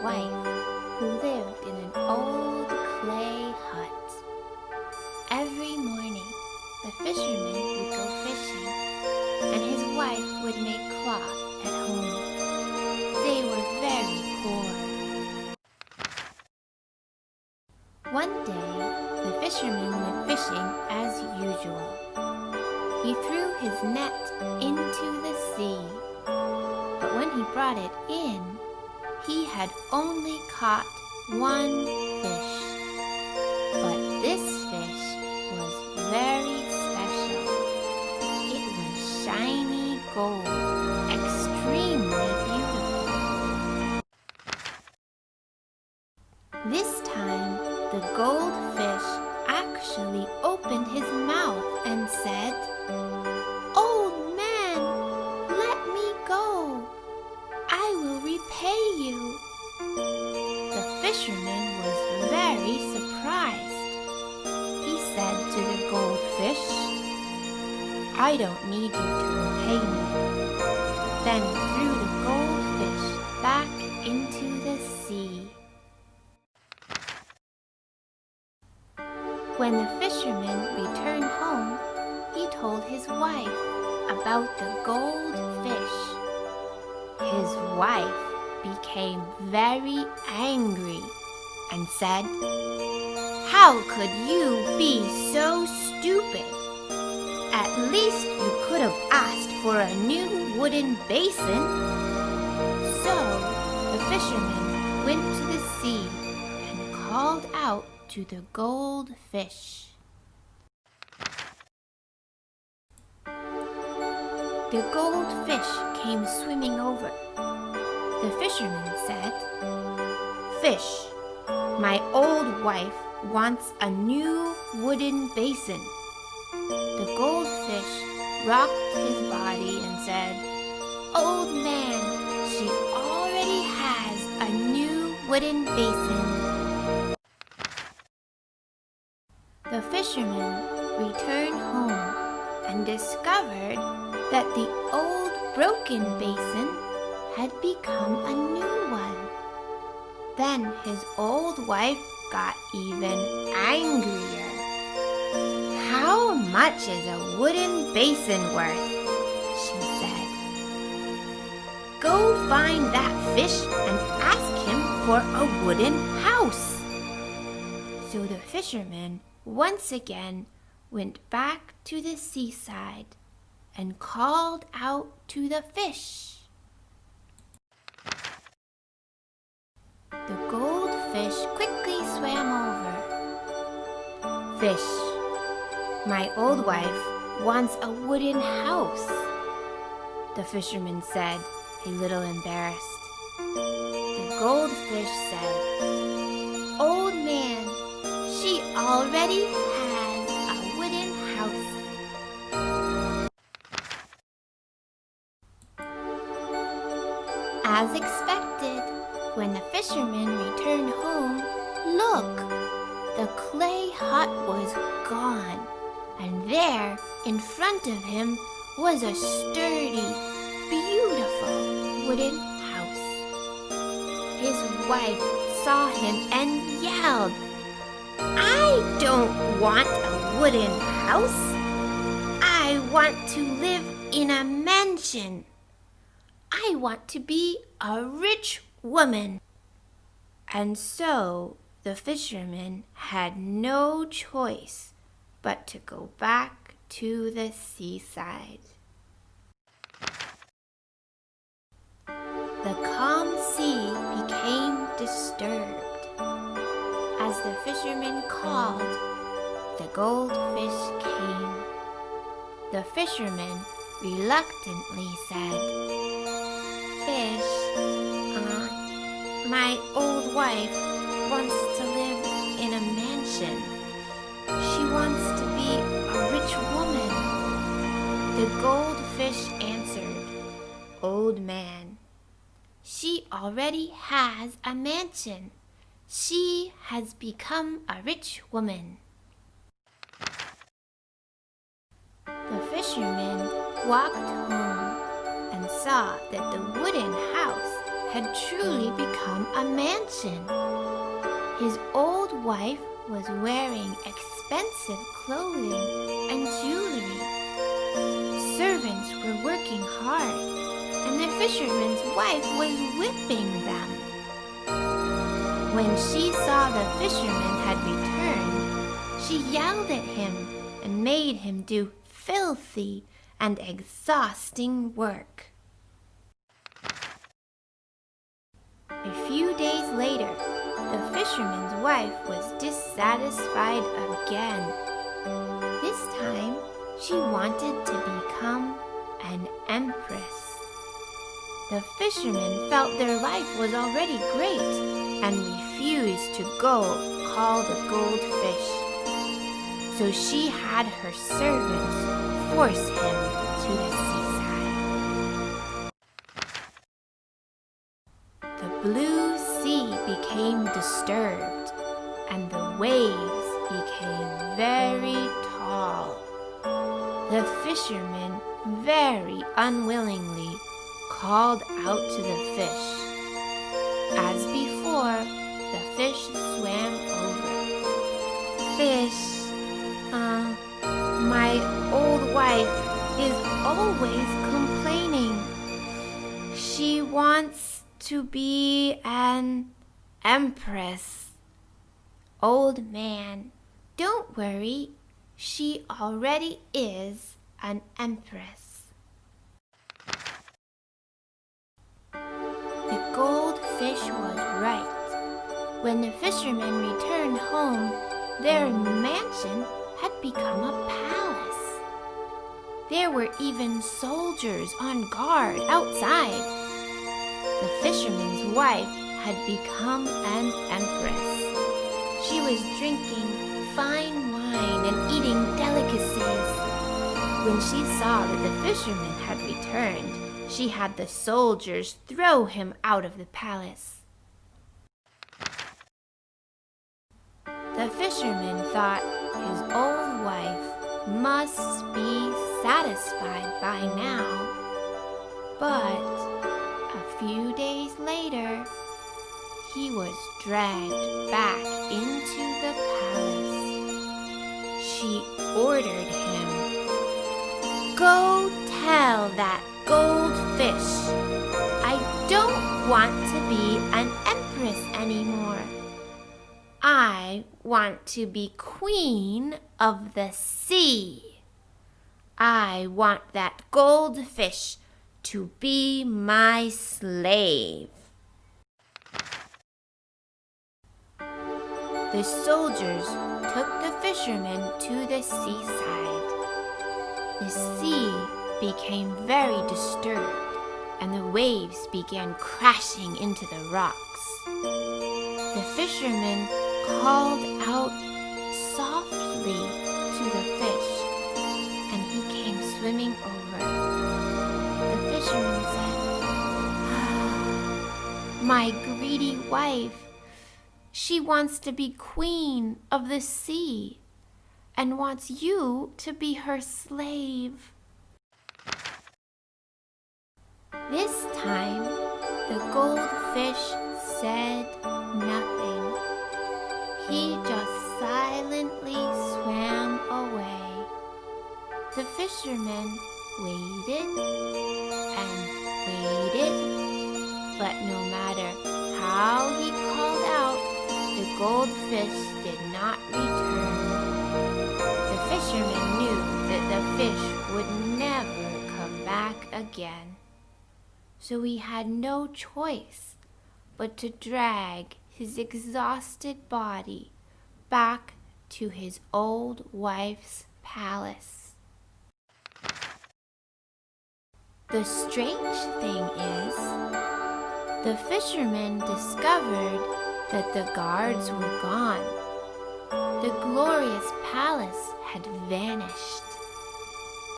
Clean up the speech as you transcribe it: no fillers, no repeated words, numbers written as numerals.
wife, who lived in an old clay hut. Every morning, the fisherman would go fishing, and his wife would make cloth at home. They were very poor. One day, the fisherman went fishing as usual. He threw his net into the sea, but when he brought it in, he had only caught one fish. But this fish was very special. It was shiny gold, extremely beautiful. This time, the goldfish actually opened his mouth and said, "Old man, let me go. I will repay you." The fisherman was very surprised. He said to the goldfish, "I don't need you to repay me," then threw the goldfish back into the sea. When the fisherman returned home, he told his wife about the goldfish. His wife became very angry and said, "How could you be so stupid? At least you could have asked for a new wooden basin." So the fisherman went to the sea and called out to the goldfish. The goldfish came swimming over. The fisherman said, "Fish, my old wife wants a new wooden basin." The goldfish rocked his body and said, "Old man, she already has a new wooden basin." The fisherman returned home and discovered that the old broken basin had become a new one. Then his old wife got even angrier. "How much is a wooden basin worth?" she said. "Go find that fish and ask him for a wooden house." So the fisherman once again went back to the seaside and called out to the fish. The goldfish quickly swam over. "Fish, my old wife wants a wooden house," the fisherman said, a little embarrassed. The goldfish said, "Old man, she already has a wooden house." As expected, when the fisherman returned home, look! The clay hut was gone, and there, in front of him, was a sturdy, beautiful wooden house. His wife saw him and yelled, "I don't want a wooden house. I want to live in a mansion. I want to be a rich woman." And so the fisherman had no choice but to go back to the seaside. The calm sea became disturbed. As the fisherman called, the goldfish came. The fisherman reluctantly said, "Fish, my old wife wants to live in a mansion. She wants to be a rich woman." The goldfish answered, "Old man, she already has a mansion. She has become a rich woman." The fisherman walked home and saw that the wooden house had truly become a mansion. His old wife was wearing expensive clothing and jewelry. Servants were working hard, and the fisherman's wife was whipping them. When she saw the fisherman had returned, she yelled at him and made him do filthy and exhausting work. A few days later, the fisherman's wife was dissatisfied again. This time, she wanted to become an empress. The fishermen felt their life was already great and refused to go call the goldfish. So she had her servants force him to the seaside. The blue sea became disturbed, and the waves became very tall. The fisherman very unwillingly called out to the fish. As before, the fish swam over. Fish, my old wife is always complaining. She wants to be an empress. Old man, don't worry. She already is an empress. The goldfish was right. When the fishermen returned home, their mansion had become a palace. There were even soldiers on guard outside. The fisherman's wife had become an empress. She was drinking fine wine and eating delicacies. When she saw that the fisherman had returned, she had the soldiers throw him out of the palace. The fisherman thought his old wife must be satisfied by now. But a few days later, he was dragged back into the palace. She ordered him, "Go tell that goldfish I don't want to be an empress anymore. I want to be queen of the sea. I want that goldfish to be my slave." The soldiers took the fisherman to the seaside. The sea became very disturbed, and the waves began crashing into the rocks. The fisherman called out softly to the fish, and he came swimming over. The fisherman said, "My greedy wife, she wants to be queen of the sea and wants you to be her slave." This time, the goldfish said nothing. He just silently swam away. The fisherman waited and waited, but no matter how he called out, the goldfish did not return. The fisherman knew that the fish would never come back again. So he had no choice but to drag his exhausted body back to his old wife's palace. The strange thing is, the fisherman discovered that the guards were gone. The glorious palace had vanished.